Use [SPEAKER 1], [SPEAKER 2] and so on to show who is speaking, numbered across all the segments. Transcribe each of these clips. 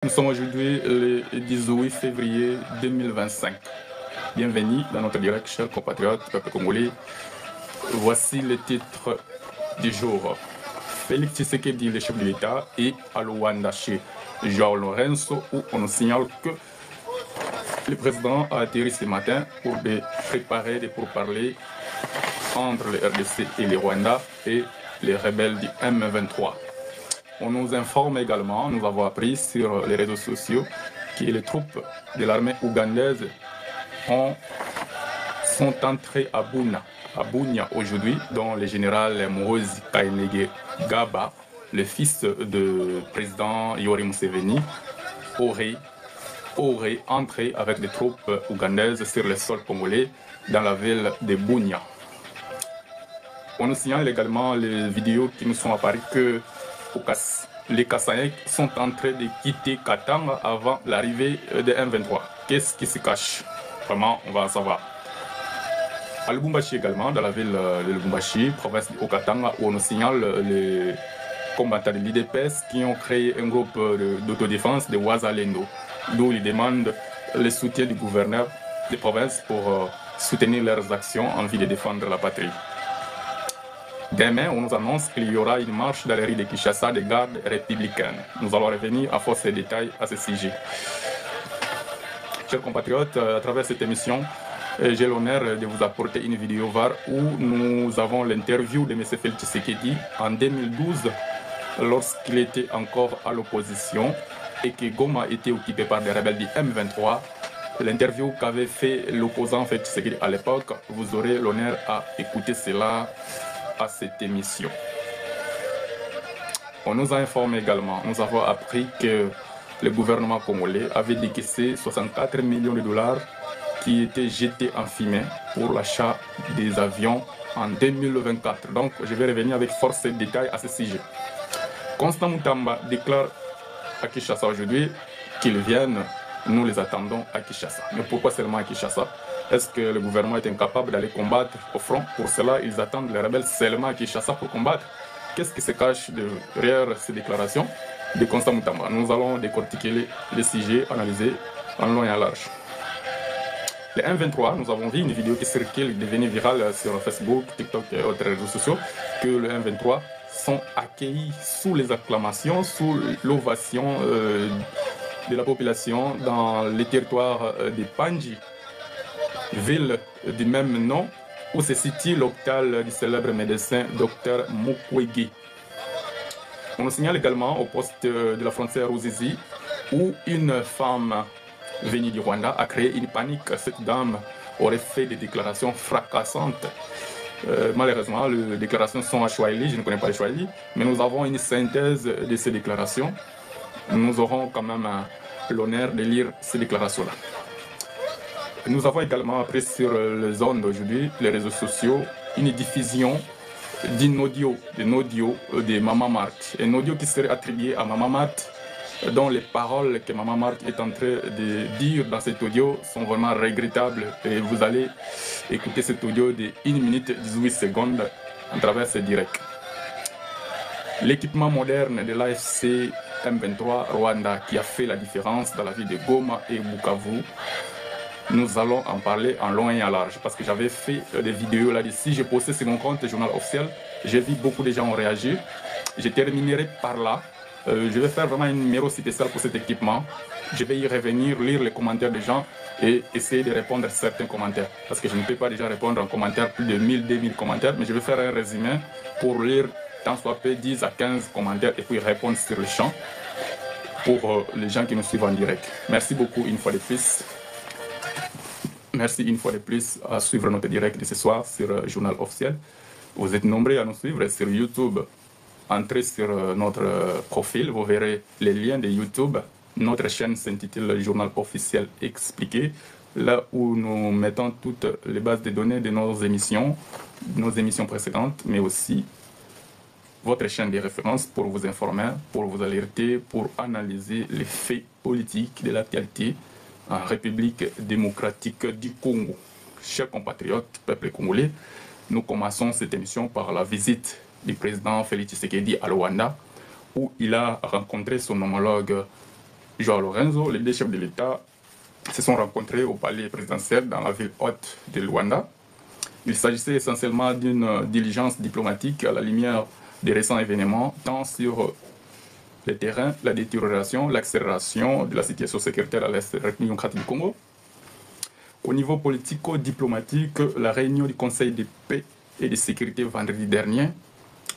[SPEAKER 1] Nous sommes aujourd'hui le 18 février 2025. Bienvenue dans notre direct, chers compatriotes, peuple congolais. Voici le titre du jour. Félix Tshisekedi, le chef de l'État, est à Luanda chez João Lourenço, où on nous signale que le président a atterri ce matin pour préparer des pourparlers entre le RDC et le Rwanda et les rebelles du M23. On nous informe également, nous avons appris sur les réseaux sociaux, que les troupes de l'armée ougandaise sont entrées à Bunia aujourd'hui, dont le général Muhoozi Kainerugaba, le fils du président Yoweri Museveni, aurait entré avec des troupes ougandaises sur le sol congolais dans la ville de Bunia. On nous signale également les vidéos qui nous sont apparues que les Kassaïens sont en train de quitter Katanga avant l'arrivée de M23. Qu'est-ce qui se cache? Vraiment, on va en savoir. À Lubumbashi également, dans la ville de Lubumbashi, province de Katanga, où on nous signale les combattants de l'IDPS qui ont créé un groupe d'autodéfense de Wazalendo, d'où ils demandent le soutien du gouverneur de province pour soutenir leurs actions en vue de défendre la patrie. Demain, on nous annonce qu'il y aura une marche dans les rues de Kinshasa des gardes républicaines. Nous allons revenir à force de détails à ce sujet. Chers compatriotes, à travers cette émission, j'ai l'honneur de vous apporter une vidéo VAR où nous avons l'interview de M. Félix Tshisekedi en 2012, lorsqu'il était encore à l'opposition et que Goma était occupé par des rebelles du M23. L'interview qu'avait fait l'opposant Félix Tshisekedi à l'époque, vous aurez l'honneur à écouter cela à cette émission. On nous a informé également, nous avons appris que le gouvernement congolais avait décaissé 64 millions de dollars qui étaient jetés en fumée pour l'achat des avions en 2024. Donc je vais revenir avec force et détails à ce sujet. Constant Mutamba déclare à Kinshasa aujourd'hui qu'ils viennent, nous les attendons à Kinshasa. Mais pourquoi seulement à Kinshasa? Est-ce que le gouvernement est incapable d'aller combattre au front? Pour cela, ils attendent les rebelles seulement à Kinshasa pour combattre. Qu'est-ce qui se cache derrière ces déclarations de Constant Mutamba? Nous allons décortiquer les sujets, analyser en long et en large. Les M23, nous avons vu une vidéo qui circule, devenue virale sur Facebook, TikTok et autres réseaux sociaux, que les M23 sont accueillis sous les acclamations, sous l'ovation de la population dans les territoires de Panji, ville du même nom, où se situe l'hôpital du célèbre médecin Dr Mukwege. On nous signale également au poste de la frontière Ruzizi, où une femme venue du Rwanda a créé une panique. Cette dame aurait fait des déclarations fracassantes. Malheureusement, les déclarations sont à Swahili, je ne connais pas le Swahili, mais nous avons une synthèse de ces déclarations. Nous aurons quand même l'honneur de lire ces déclarations-là. Nous avons également appris sur les ondes d'aujourd'hui, les réseaux sociaux, une diffusion d'un audio de Maman Marthe. Un audio qui serait attribué à Maman Marthe, dont les paroles que Maman Marthe est en train de dire dans cet audio sont vraiment regrettables. Et vous allez écouter cet audio de 1 minute 18 secondes à travers ce direct. L'équipement moderne de l'AFC M23 Rwanda qui a fait la différence dans la ville de Goma et Bukavu. Nous allons en parler en long et en large parce que j'avais fait des vidéos là-dessus. J'ai posté sur mon compte journal officiel. J'ai vu beaucoup de gens ont réagi. Je terminerai par là. Je vais faire vraiment un numéro spécial pour cet équipement. Je vais y revenir, lire les commentaires des gens et essayer de répondre à certains commentaires. Parce que je ne peux pas déjà répondre en commentaire plus de 1000-2000 commentaires, mais je vais faire un résumé pour lire tant soit peu 10 à 15 commentaires et puis répondre sur le champ pour les gens qui nous suivent en direct. Merci beaucoup une fois de plus. Merci une fois de plus à suivre notre direct de ce soir sur Journal Officiel. Vous êtes nombreux à nous suivre sur YouTube. Entrez sur notre profil, vous verrez les liens de YouTube. Notre chaîne s'intitule Journal Officiel Expliqué, là où nous mettons toutes les bases de données de nos émissions précédentes, mais aussi votre chaîne de référence pour vous informer, pour vous alerter, pour analyser les faits politiques de l'actualité en République démocratique du Congo. Chers compatriotes, peuple congolais, nous commençons cette émission par la visite du président Félix Tshisekedi à Luanda, où il a rencontré son homologue João Lorenzo, les deux chefs de l'État se sont rencontrés au palais présidentiel dans la ville haute de Luanda. Il s'agissait essentiellement d'une diligence diplomatique à la lumière des récents événements, tant sur le terrain, la détérioration, l'accélération de la situation sécuritaire à l'Est de la République démocratique du Congo. Au niveau politico-diplomatique, la réunion du Conseil de paix et de sécurité vendredi dernier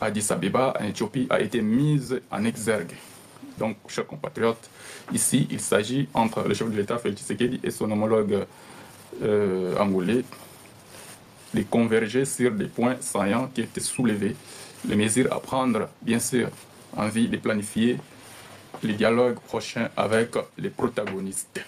[SPEAKER 1] à Addis Abeba, en Éthiopie, a été mise en exergue. Donc, chers compatriotes, ici, il s'agit entre le chef de l'État, Félix Tshisekedi, et son homologue angolais de converger sur des points saillants qui étaient soulevés, les mesures à prendre, bien sûr, en vue de planifier les dialogues prochains avec les protagonistes.